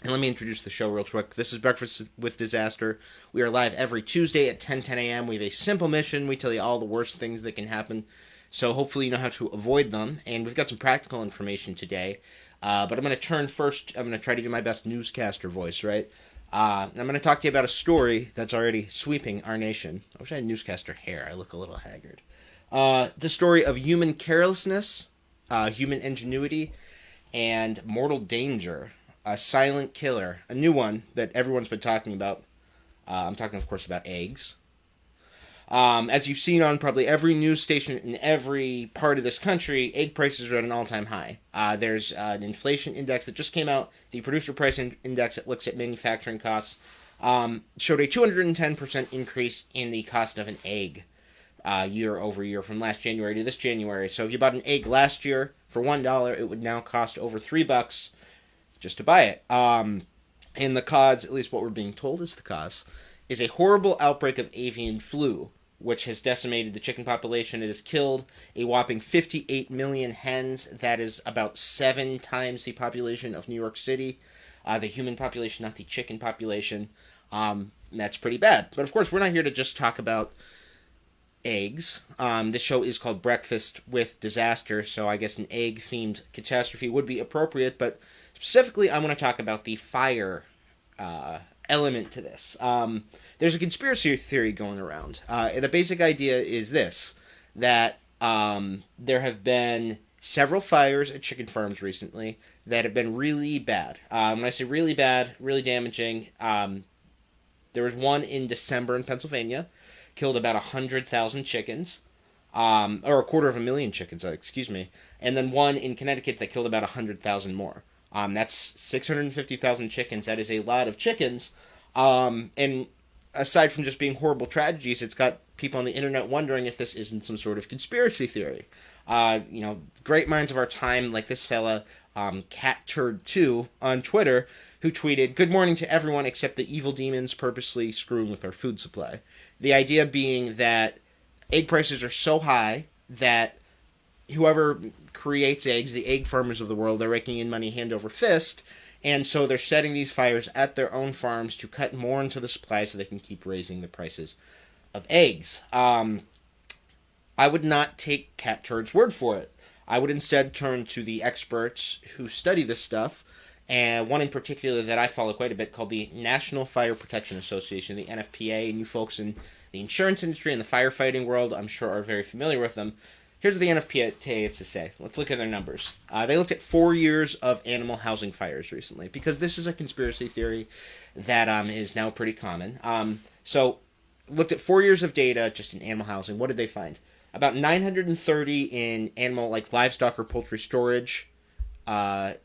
And let me introduce the show real quick. This is Breakfast with Disaster. We are live every Tuesday at 10 a.m. We have a simple mission. We tell you all the worst things that can happen. So hopefully you know how to avoid them. And we've got some practical information today. But I'm going to turn first. I'm going to try to do my best newscaster voice, right? I'm going to talk to you about a story that's already sweeping our nation. I wish I had newscaster hair. I look a little haggard. It's a story of human carelessness, human ingenuity, and mortal danger. A silent killer, a new one that everyone's been talking about. I'm talking, of course, about eggs. As you've seen on probably every news station in every part of this country, egg prices are at an all-time high. There's an inflation index that just came out. The producer price index that looks at manufacturing costs showed a 210% increase in the cost of an egg year over year from last January to this January. So if you bought an egg last year for $1, it would now cost over $3 just to buy it. And the cause, at least what we're being told is the cause, is a horrible outbreak of avian flu, which has decimated the chicken population. It has killed a whopping 58 million hens. That is about 7 times the population of New York City. The human population, not the chicken population. That's pretty bad. But of course, we're not here to just talk about eggs. This show is called Breakfast with Disaster, so I guess an egg-themed catastrophe would be appropriate, but specifically, I'm going to talk about the fire element to this. There's a conspiracy theory going around. The basic idea is this, that there have been several fires at chicken farms recently that have been really bad. When I say really bad, really damaging, there was one in December in Pennsylvania, killed about 100,000 chickens. Or 250,000 chickens, excuse me. And then one in Connecticut that killed about 100,000 more. That's 650,000 chickens. That is a lot of chickens. And aside from just being horrible tragedies, it's got people on the internet wondering if this isn't some sort of conspiracy theory. Great minds of our time, like this fella, CatTurd2 on Twitter, who tweeted, "Good morning to everyone except the evil demons purposely screwing with our food supply." The idea being that egg prices are so high that whoever creates eggs, the egg farmers of the world, they're raking in money hand over fist, and so they're setting these fires at their own farms to cut more into the supply so they can keep raising the prices of eggs. I would not take CatTurd's word for it. I would instead turn to the experts who study this stuff, and one in particular that I follow quite a bit called the National Fire Protection Association, the NFPA, and you folks in the insurance industry and the firefighting world, I'm sure, are very familiar with them. Here's what the NFPA has to say. Let's look at their numbers. They looked at 4 years of animal housing fires recently, because this is a conspiracy theory that is now pretty common. So, looked at 4 years of data just in animal housing. What did they find? About 930 in animal, like livestock or poultry storage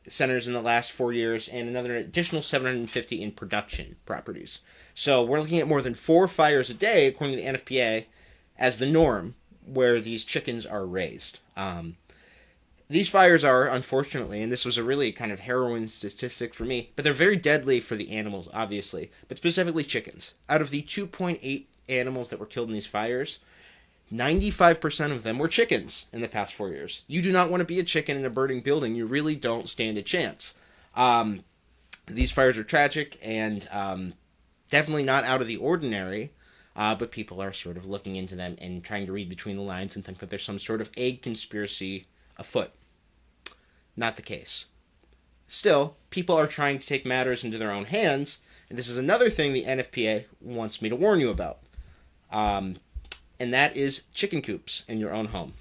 centers in the last 4 years, and another additional 750 in production properties. So we're looking at more than 4 fires a day, according to the NFPA, as the norm where these chickens are raised. These fires are, unfortunately, and this was a really kind of harrowing statistic for me, but they're very deadly for the animals, obviously, but specifically chickens. Out of the 2.8 animals that were killed in these fires, 95% of them were chickens in the past 4 years. You do not want to be a chicken in a burning building. You really don't stand a chance. These fires are tragic and definitely not out of the ordinary, but people are sort of looking into them and trying to read between the lines and think that there's some sort of egg conspiracy afoot. Not the case. Still, people are trying to take matters into their own hands, and this is another thing the NFPA wants me to warn you about. And that is chicken coops in your own home.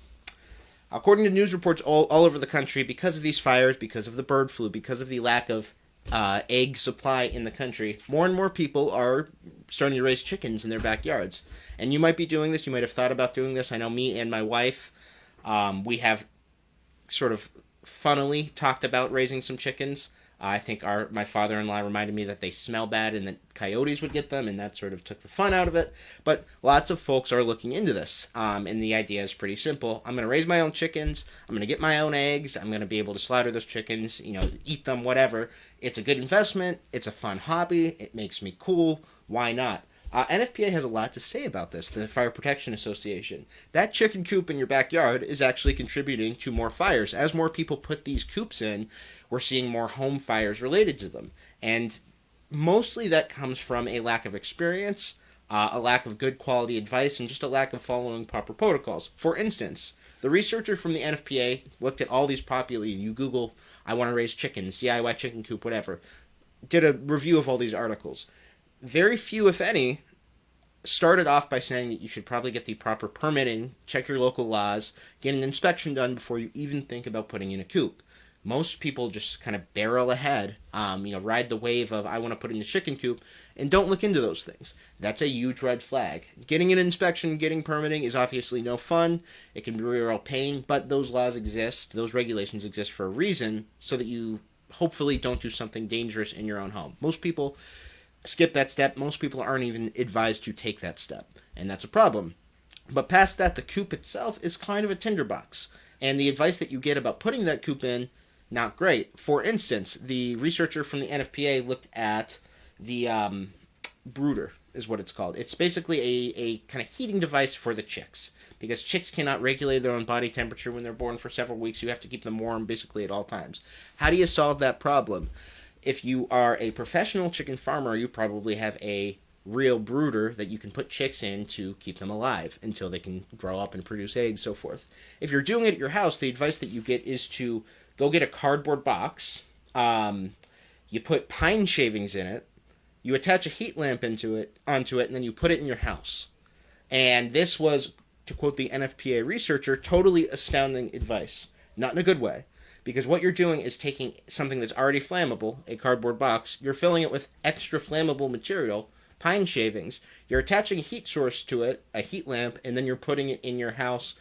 According to news reports all over the country, because of these fires, because of the bird flu, because of the lack of egg supply in the country, more and more people are starting to raise chickens in their backyards. And you might be doing this. You might have thought about doing this. I know me and my wife, we have sort of funnily talked about raising some chickens. I think my father-in-law reminded me that they smell bad and that coyotes would get them, and that sort of took the fun out of it. But lots of folks are looking into this, and the idea is pretty simple. I'm going to raise my own chickens. I'm going to get my own eggs. I'm going to be able to slaughter those chickens, eat them, whatever. It's a good investment. It's a fun hobby. It makes me cool. Why not? NFPA has a lot to say about this, the Fire Protection Association. That chicken coop in your backyard is actually contributing to more fires. As more people put these coops in, we're seeing more home fires related to them. And mostly that comes from a lack of experience, a lack of good quality advice, and just a lack of following proper protocols. For instance, the researcher from the NFPA looked at all these popular, you Google, I want to raise chickens, DIY chicken coop, whatever, did a review of all these articles. Very few, if any, started off by saying that you should probably get the proper permitting, check your local laws, get an inspection done before you even think about putting in a coop. Most people just kind of barrel ahead, ride the wave of I want to put in a chicken coop, and don't look into those things. That's a huge red flag. Getting an inspection, getting permitting is obviously no fun. It can be real pain, but those laws exist, those regulations exist for a reason, so that you hopefully don't do something dangerous in your own home. Most people skip that step. Most people aren't even advised to take that step, and that's a problem. But past that, the coop itself is kind of a tinderbox, and the advice that you get about putting that coop in, not great. For instance, the researcher from the NFPA looked at the brooder, is what it's called. It's basically a kind of heating device for the chicks, because chicks cannot regulate their own body temperature when they're born for several weeks. You have to keep them warm basically at all times. How do you solve that problem? If you are a professional chicken farmer, you probably have a real brooder that you can put chicks in to keep them alive until they can grow up and produce eggs, so forth. If you're doing it at your house, the advice that you get is to go get a cardboard box. You put pine shavings in it. You attach a heat lamp onto it, and then you put it in your house. And this was, to quote the NFPA researcher, totally astounding advice. Not in a good way. Because what you're doing is taking something that's already flammable, a cardboard box, you're filling it with extra flammable material, pine shavings, you're attaching a heat source to it, a heat lamp, and then you're putting it in your house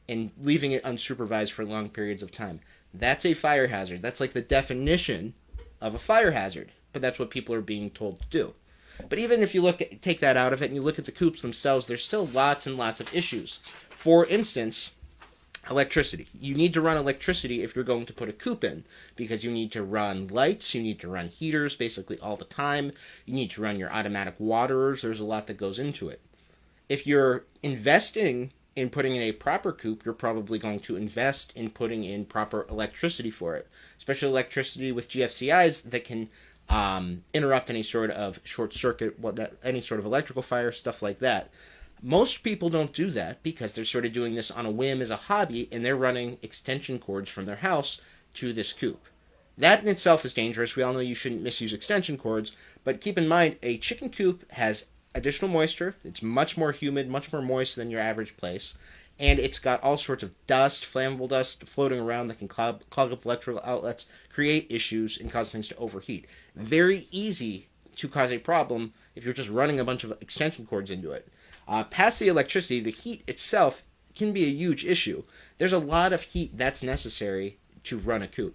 and leaving it unsupervised for long periods of time. That's a fire hazard. That's like the definition of a fire hazard. But that's what people are being told to do. But even if you take that out of it and you look at the coops themselves, there's still lots and lots of issues. For instance, electricity. You need to run electricity if you're going to put a coop in, because you need to run lights, you need to run heaters basically all the time, you need to run your automatic waterers. There's a lot that goes into it. If you're investing in putting in a proper coop, you're probably going to invest in putting in proper electricity for it, especially electricity with GFCIs that can interrupt any sort of short circuit, any sort of electrical fire, stuff like that. Most people don't do that because they're sort of doing this on a whim as a hobby, and they're running extension cords from their house to this coop. That in itself is dangerous. We all know you shouldn't misuse extension cords, but keep in mind, a chicken coop has additional moisture. It's much more humid, much more moist than your average place, and it's got all sorts of dust, flammable dust, floating around that can clog up electrical outlets, create issues, and cause things to overheat. Very easy to cause a problem if you're just running a bunch of extension cords into it. Past the electricity, the heat itself can be a huge issue. There's a lot of heat that's necessary to run a coop.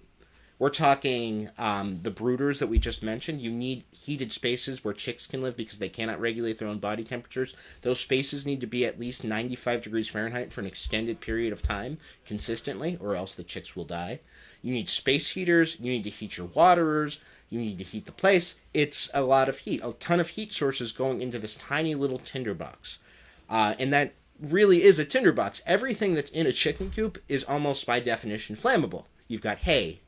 We're talking the brooders that we just mentioned. You need heated spaces where chicks can live because they cannot regulate their own body temperatures. Those spaces need to be at least 95 degrees Fahrenheit for an extended period of time consistently, or else the chicks will die. You need space heaters. You need to heat your waterers. You need to heat the place. It's a lot of heat. A ton of heat sources going into this tiny little tinderbox. And that really is a tinderbox. Everything that's in a chicken coop is almost by definition flammable. You've got hay.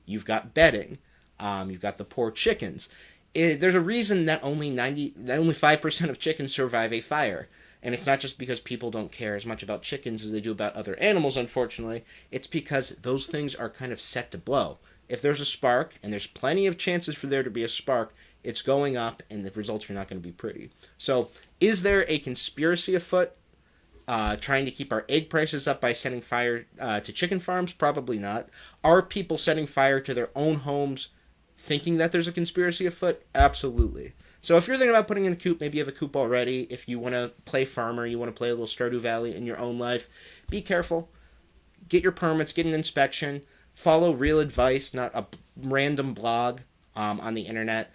You've got bedding. You've got the poor chickens. There's a reason that only 5% of chickens survive a fire. And it's not just because people don't care as much about chickens as they do about other animals, unfortunately. It's because those things are kind of set to blow. If there's a spark, and there's plenty of chances for there to be a spark, it's going up, and the results are not going to be pretty. So, is there a conspiracy afoot trying to keep our egg prices up by setting fire to chicken farms? Probably not. Are people setting fire to their own homes thinking that there's a conspiracy afoot? Absolutely. So if you're thinking about putting in a coop, maybe you have a coop already. If you want to play farmer, you want to play a little Stardew Valley in your own life, be careful. Get your permits, get an inspection. Follow real advice, not a random blog on the internet.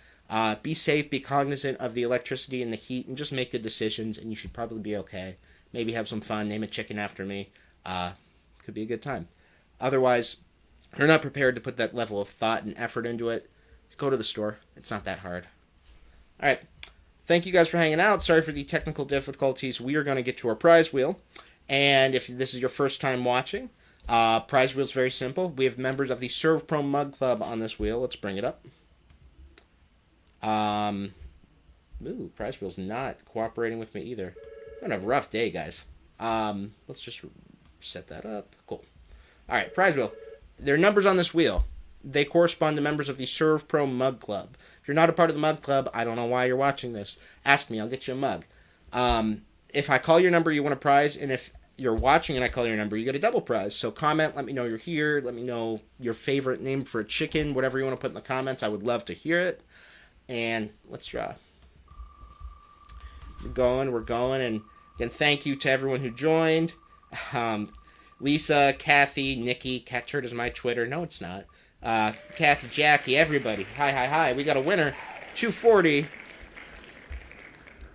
Be safe, be cognizant of the electricity and the heat, and just make good decisions, and you should probably be okay. Maybe have some fun, name a chicken after me. Could be a good time. Otherwise, if you're not prepared to put that level of thought and effort into it, go to the store. It's not that hard. All right. Thank you guys for hanging out. Sorry for the technical difficulties. We are going to get to our prize wheel. And if this is your first time watching, prize wheel is very simple. We have members of the Serve Pro Mug Club on this wheel. Let's bring it up. Ooh, prize wheel's not cooperating with me either. I'm gonna have a rough day, guys. Let's just set that up. Cool. All right, prize wheel. There are numbers on this wheel. They correspond to members of the Serve Pro Mug Club. If you're not a part of the Mug Club, I don't know why you're watching this. Ask me, I'll get you a mug. If I call your number, you win a prize, and if you're watching and I call your number, you get a double prize. So comment, let me know you're here, let me know your favorite name for a chicken, whatever you want to put in the comments. I would love to hear it. And let's draw. We're going, and again, thank you to everyone who joined. Lisa, Kathy, Nikki, Cat Turd is my Twitter. No, it's not. Kathy, Jackie, everybody. Hi. We got a winner, 240.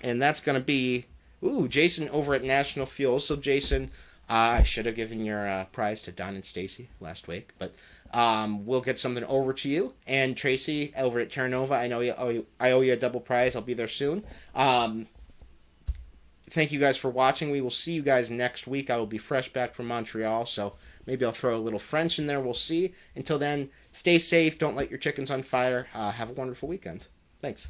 And that's going to be, Jason over at National Fuel. So, Jason, I should have given your prize to Don and Stacy last week. But we'll get something over to you. And Tracy over at Terranova, I owe you a double prize. I'll be there soon. Thank you guys for watching. We will see you guys next week. I will be fresh back from Montreal, so maybe I'll throw a little French in there. We'll see. Until then, stay safe. Don't light your chickens on fire. Have a wonderful weekend. Thanks.